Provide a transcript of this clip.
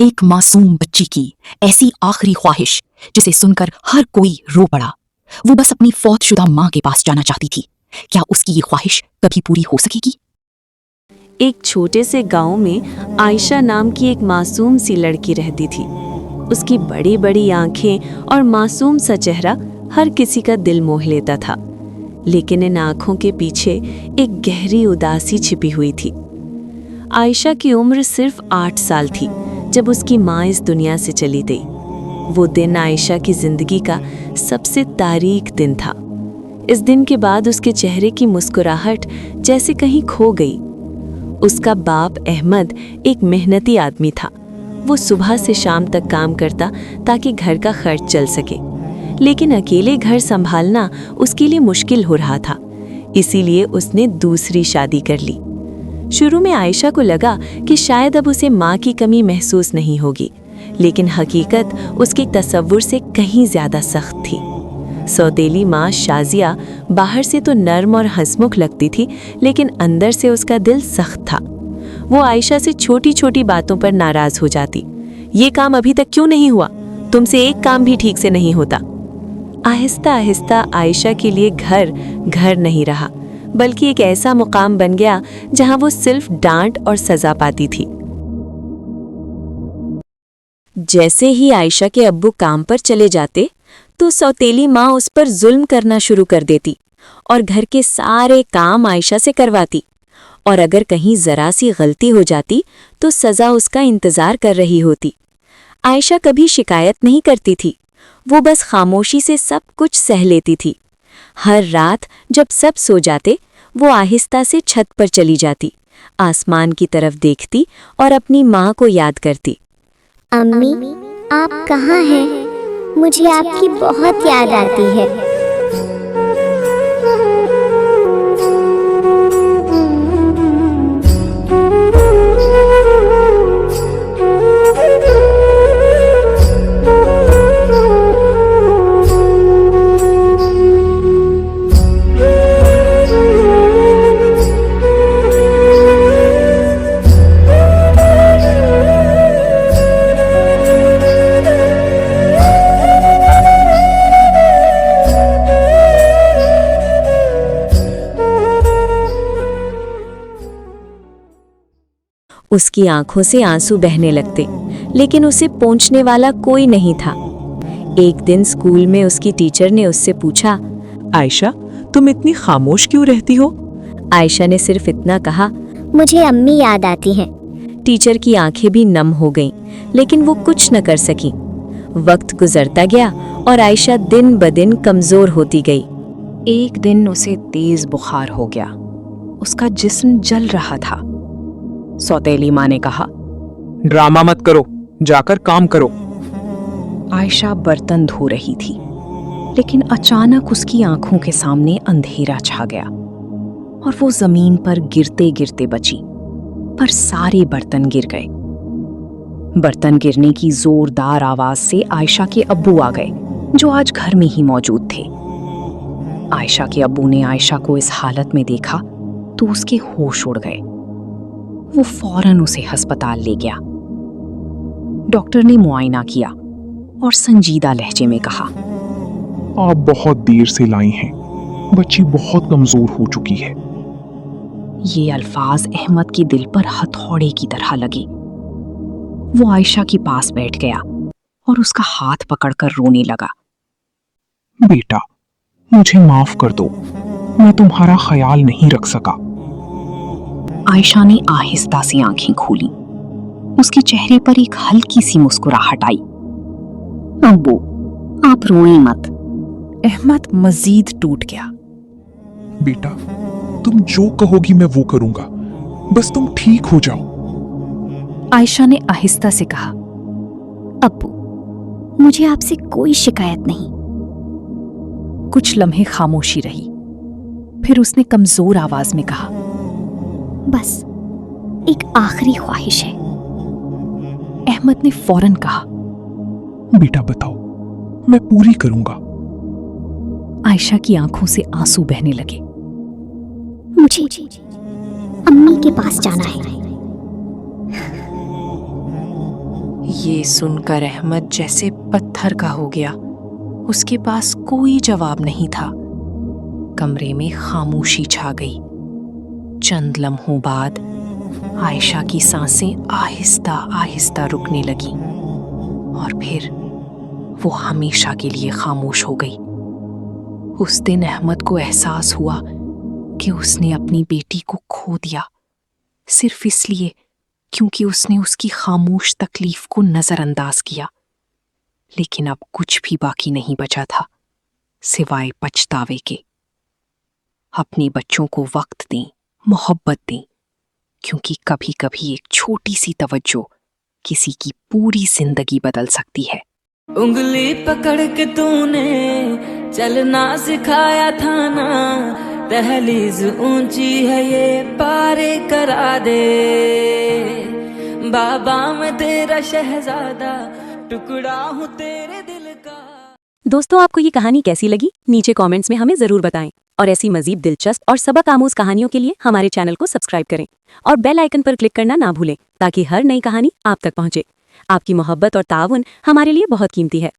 एक मासूम बच्ची की ऐसी आखिरी ख्वाहिश जिसे सुनकर हर कोई रो पड़ा। वो बस अपनी फौतशुदा माँ के पास जाना चाहती थी। क्या उसकी ये ख्वाहिश कभी पूरी हो सकेगी? एक छोटे से गांव में आयशा नाम की एक मासूम सी लड़की रहती थी। उसकी बड़ी बड़ी आंखें और मासूम सा चेहरा हर किसी का दिल मोह लेता था। लेकिन इन आंखों के पीछे एक गहरी उदासी छिपी हुई थी। आयशा की उम्र सिर्फ 8 साल थी जब उसकी माँ इस दुनिया से चली गई। वो दिन आयशा की जिंदगी का सबसे तारीख दिन था। इस दिन के बाद उसके चेहरे की मुस्कुराहट जैसे कहीं खो गई। उसका बाप अहमद एक मेहनती आदमी था। वो सुबह से शाम तक काम करता ताकि घर का खर्च चल सके। लेकिन अकेले घर संभालना उसके लिए मुश्किल हो रहा था, इसीलिए उसने दूसरी शादी कर ली। शुरू में आयशा को लगा कि शायद अब उसे माँ की कमी महसूस नहीं होगी, लेकिन हकीकत उसके तसव्वुर से कहीं ज्यादा सख्त थी। सौतेली माँ शाजिया बाहर से तो नर्म और हंसमुख लगती थी, लेकिन अंदर से उसका दिल सख्त था। वो आयशा से छोटी छोटी बातों पर नाराज हो जाती। ये काम अभी तक क्यों नहीं हुआ? तुमसे एक काम भी ठीक से नहीं होता। आहिस्ता आहिस्ता आयशा के लिए घर घर नहीं रहा, बल्कि एक ऐसा मुकाम बन गया जहां वो सिर्फ डांट और सजा पाती थी। जैसे ही आयशा के अब्बू काम पर चले जाते तो सौतेली माँ उस पर जुल्म करना शुरू कर देती और घर के सारे काम आयशा से करवाती। और अगर कहीं जरा सी गलती हो जाती तो सजा उसका इंतजार कर रही होती। आयशा कभी शिकायत नहीं करती थी, वो बस खामोशी से सब कुछ सह लेती थी। हर रात जब सब सो जाते वो आहिस्ता से छत पर चली जाती, आसमान की तरफ देखती और अपनी माँ को याद करती। अम्मी, आप कहाँ हैं? मुझे आपकी बहुत याद आती है। उसकी आंखों से आंसू बहने लगते, लेकिन उसे पोंछने वाला कोई नहीं था। एक दिन स्कूल में उसकी टीचर ने उससे पूछा, आयशा, तुम इतनी खामोश क्यों रहती हो? आयशा ने सिर्फ इतना कहा, मुझे अम्मी याद आती हैं। टीचर की आंखें भी नम हो गईं, लेकिन वो कुछ न कर सकी। वक्त गुजरता गया और आयशा दिन ब दिन कमजोर होती गई। एक दिन उसे तेज बुखार हो गया। उसका जिस्म जल रहा था। सौतेली माँ ने कहा, ड्रामा मत करो, जाकर काम करो। आयशा बर्तन धो रही थी, लेकिन अचानक उसकी आंखों के सामने अंधेरा छा गया और वो जमीन पर गिरते गिरते बची। पर सारे बर्तन गिर गए। बर्तन गिरने की जोरदार आवाज से आयशा के अब्बू आ गए, जो आज घर में ही मौजूद थे। आयशा के अब्बू ने आयशा को इस हालत में देखा तो उसके होश उड़ गए। वो फौरन उसे अस्पताल ले गया। डॉक्टर ने मुआयना किया और संजीदा लहजे में कहा, आप बहुत देर से लाई हैं, बच्ची बहुत कमजोर हो चुकी है। ये अल्फाज अहमद के दिल पर हथौड़े की तरह लगे। वो आयशा के पास बैठ गया और उसका हाथ पकड़कर रोने लगा। बेटा, मुझे माफ कर दो, मैं तुम्हारा ख्याल नहीं रख सका। आयशा ने आहिस्ता से आंखें खोली। उसके चेहरे पर एक हल्की सी मुस्कुराहट आई। अब्बू, आप रोएं मत। अहमद मजीद टूट गया। बेटा, तुम जो कहोगी मैं वो करूंगा, बस तुम ठीक हो जाओ। आयशा ने आहिस्ता से कहा, अब्बू, मुझे आपसे कोई शिकायत नहीं। कुछ लम्हे खामोशी रही। फिर उसने कमजोर आवाज में कहा, बस एक आखिरी ख्वाहिश है। अहमद ने फौरन कहा, बेटा बताओ, मैं पूरी करूंगा। आयशा की आंखों से आंसू बहने लगे। मुझे अम्मी के पास जाना है। ये सुनकर अहमद जैसे पत्थर का हो गया। उसके पास कोई जवाब नहीं था। कमरे में खामोशी छा गई। चंद लम्हों बाद आयशा की सांसें आहिस्ता आहिस्ता रुकने लगी और फिर वो हमेशा के लिए खामोश हो गई। उस दिन अहमद को एहसास हुआ कि उसने अपनी बेटी को खो दिया, सिर्फ इसलिए क्योंकि उसने उसकी खामोश तकलीफ को नजरअंदाज किया। लेकिन अब कुछ भी बाकी नहीं बचा था सिवाय पछतावे के। अपने बच्चों को वक्त दें, मोहब्बत दें, क्योंकि कभी कभी एक छोटी सी तवज्जो किसी की पूरी जिंदगी बदल सकती है। उंगली पकड़ के तूने चलना सिखाया था ना, दहलीज ऊंची है ये पारे करा दे। बाबा मैं तेरा शहजादा, टुकड़ा हूँ तेरे दिल का। दोस्तों, आपको ये कहानी कैसी लगी? नीचे कमेंट्स में हमें जरूर बताएं और ऐसी मजीद दिलचस्प और सबक आमूज कहानियों के लिए हमारे चैनल को सब्सक्राइब करें और बेल आइकन पर क्लिक करना ना भूलें ताकि हर नई कहानी आप तक पहुंचे। आपकी मोहब्बत और ताउन हमारे लिए बहुत कीमती है।